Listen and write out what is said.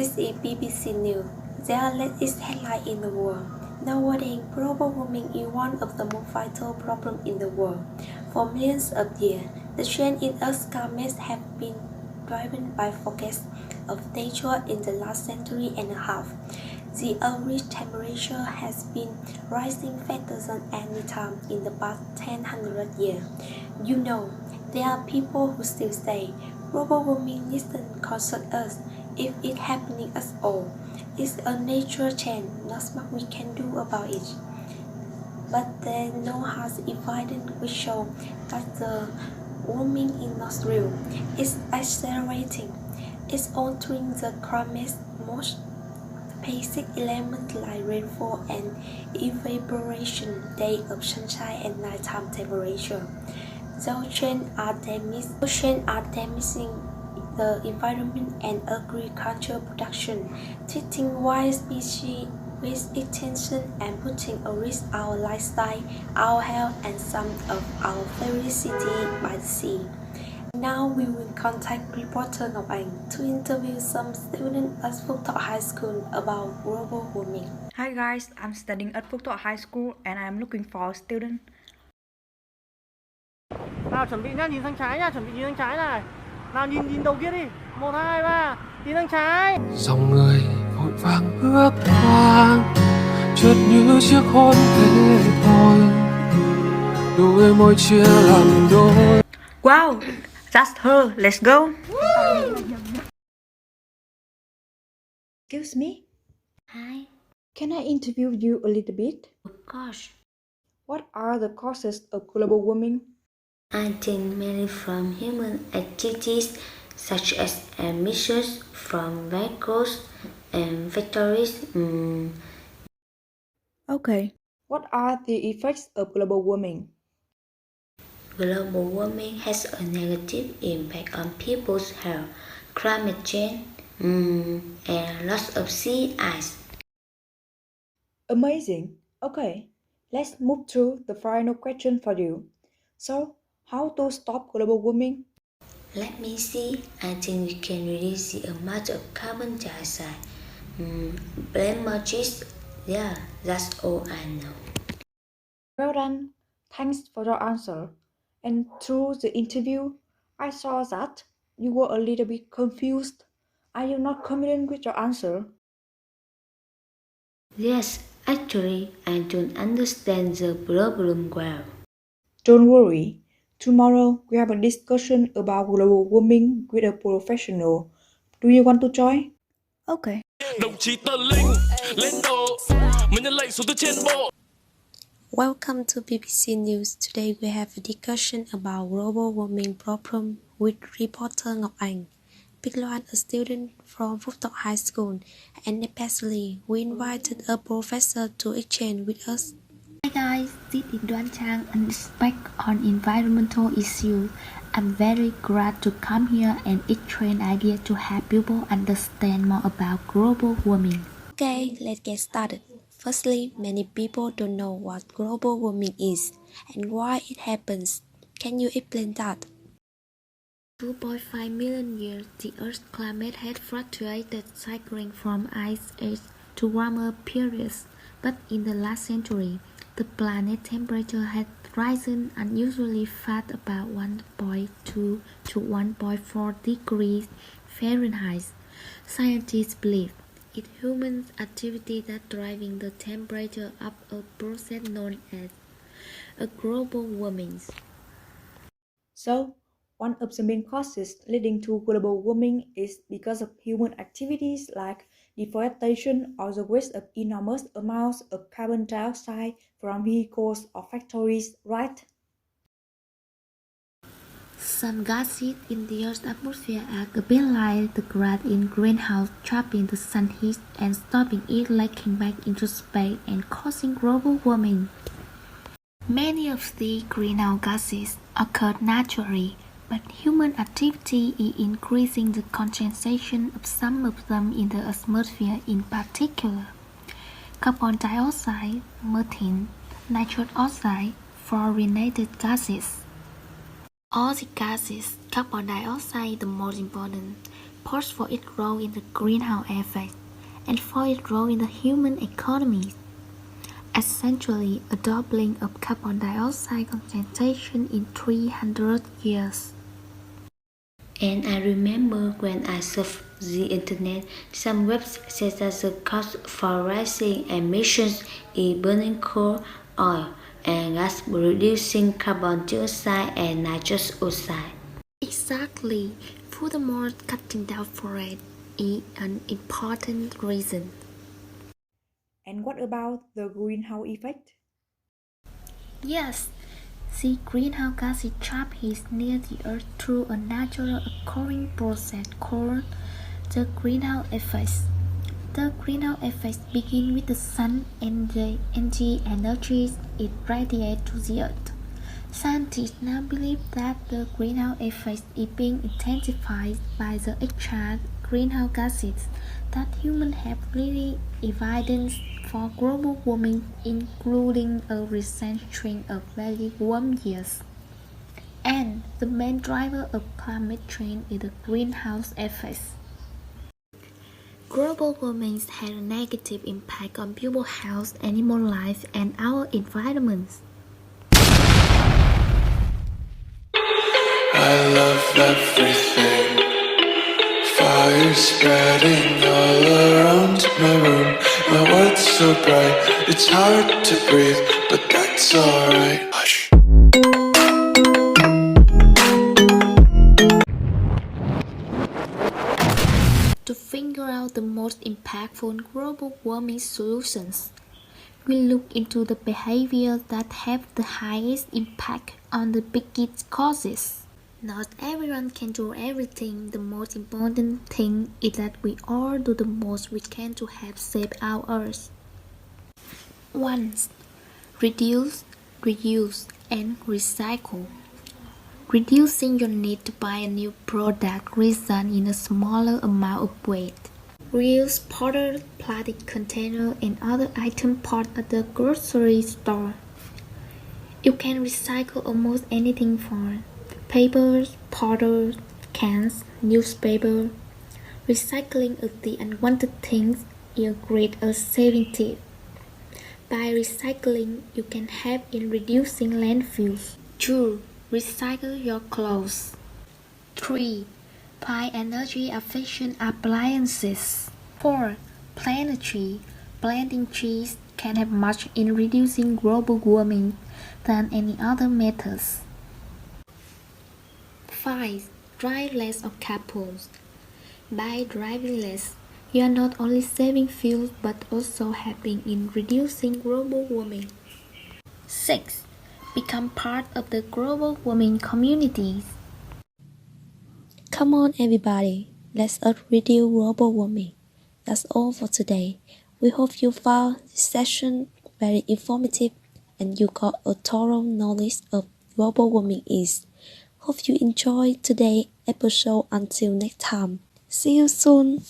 This is BBC News. There are latest headlines in the world. Nowadays, global warming is one of the most vital problems in the world. For millions of years, the change in Earth's climate have been driven by forecasts of nature in the last century and a half. The average temperature has been rising faster than any time in the past 100 years. You know, there are people who still say global warming doesn't concern us if it's happening at all. It's a natural change, not much we can do about it. But there no hard evidence which show that the warming is not real. It's accelerating. It's altering the climate's most basic elements like rainfall and evaporation, day of sunshine and nighttime temperature. Those changes are damaging the environment and agricultural production, treating wild species with extinction and putting at risk our lifestyle, our health, and some of our favorite cities by the sea. Now we will contact reporter Ngọc Anh to interview some students at Phuc High School about global warming. Hi guys, I'm studying at Phuc High School and I'm looking for a student. Nào chuẩn bị nhá, nhìn sang trái nhá, chuẩn bị nhìn sang trái này. Nào nhìn đầu kia đi. 1, 2, 3, nhìn sang trái. Dòng người vội vàng bước qua, chợt như chiếc hôn thế thôi, đôi môi chia làm đôi. Wow, that's her. Let's go. Excuse me. Hi, Can I interview you a little bit? of course. What are the causes of global warming? I think mainly from human activities such as emissions from vehicles and factories. Okay. What are the effects of global warming? Global warming has a negative impact on people's health, climate change, and loss of sea ice. Amazing. Okay, let's move to the final question for you. So, how to stop global warming? Let me see. I think we can reduce the amount of carbon dioxide. Plant more trees. Yeah, that's all I know. Well done. Thanks for your answer. And through the interview, I saw that you were a little bit confused. Are you not confident with your answer? Yes, actually, I don't understand the problem well. Don't worry. Tomorrow we have a discussion about global warming with a professional. Do you want to join? Okay. Đồng chí Tờ Linh lên độ, mới nhận lệnh xuống từ trên bộ. Welcome to BBC News. Today we have a discussion about global warming problem with reporter Ngọc Anh. Big Loan, a student from Phuc High School, and especially we invited a professor to exchange with us. Hi guys, this is Đoan Trang and speak on environmental issues. I'm very glad to come here and exchange ideas to help people understand more about global warming. Okay, let's get started. Firstly, many people don't know what global warming is and why it happens. Can you explain that? 2.5 million years, the Earth's climate had fluctuated, cycling from ice age to warmer periods. But in the last century, the planet's temperature had risen unusually fast, about 1.2 to 1.4 degrees Fahrenheit. Scientists believe it's human activity that driving the temperature up, a process known as a global warming. So, one of the main causes leading to global warming is because of human activities like deforestation or the waste of enormous amounts of carbon dioxide from vehicles or factories, right? Some gases in the Earth's atmosphere act a bit like the gas in greenhouse, trapping the sun heat and stopping it leaking back into space and causing global warming. Many of the greenhouse gases occur naturally, but human activity is increasing the concentration of some of them in the atmosphere, in particular carbon dioxide, methane, nitrous oxide, fluorinated gases. All the gases, carbon dioxide is the most important, reports for its role in the greenhouse effect and for its role in the human economy, essentially a doubling of carbon dioxide concentration in 300 years. And I remember when I surfed the internet, some websites said that the cost for rising emissions is burning coal, oil, and gas, reducing carbon dioxide and nitrous oxide. Exactly. Furthermore, cutting down forest is an important reason. And what about the greenhouse effect? Yes, the greenhouse gas is trapped heat near the Earth through a natural occurring process called the greenhouse effect. The greenhouse effect begins with the sun and the energy it radiates to the Earth. Scientists now believe that the greenhouse effect is being intensified by the extra greenhouse gases that humans have really evidence for global warming, including a recent string of very warm years. And the main driver of climate change is the greenhouse effect. Global warming has a negative impact on people's health, animal life, and our environment. I love everything. Fire spreading all around my room. My world's so bright, it's hard to breathe, but that's alright. Hush. To figure out the most impactful global warming solutions, we look into the behaviors that have the highest impact on the biggest causes. Not everyone can do everything. The most important thing is that we all do the most we can to help save our Earth. 1. Reduce, reuse, and recycle. Reducing your need to buy a new product results in a smaller amount of waste. Reuse powder, plastic container, and other items bought at the grocery store. You can recycle almost anything from papers, powder, cans, newspaper. Recycling of the unwanted things is a great saving tip. By recycling, you can help in reducing landfills. 2. Recycle your clothes. 3. Buy energy efficient appliances. 4. Plant a tree. Planting trees can help much in reducing global warming than any other methods. 5. Drive less of carpools. By driving less, you are not only saving fuel but also helping in reducing global warming. 6. Become part of the global warming communities. Come on, everybody, let's reduce global warming. That's all for today. We hope you found this session very informative and you got a thorough knowledge of global warming is. Hope you enjoyed today's episode. Until next time, see you soon.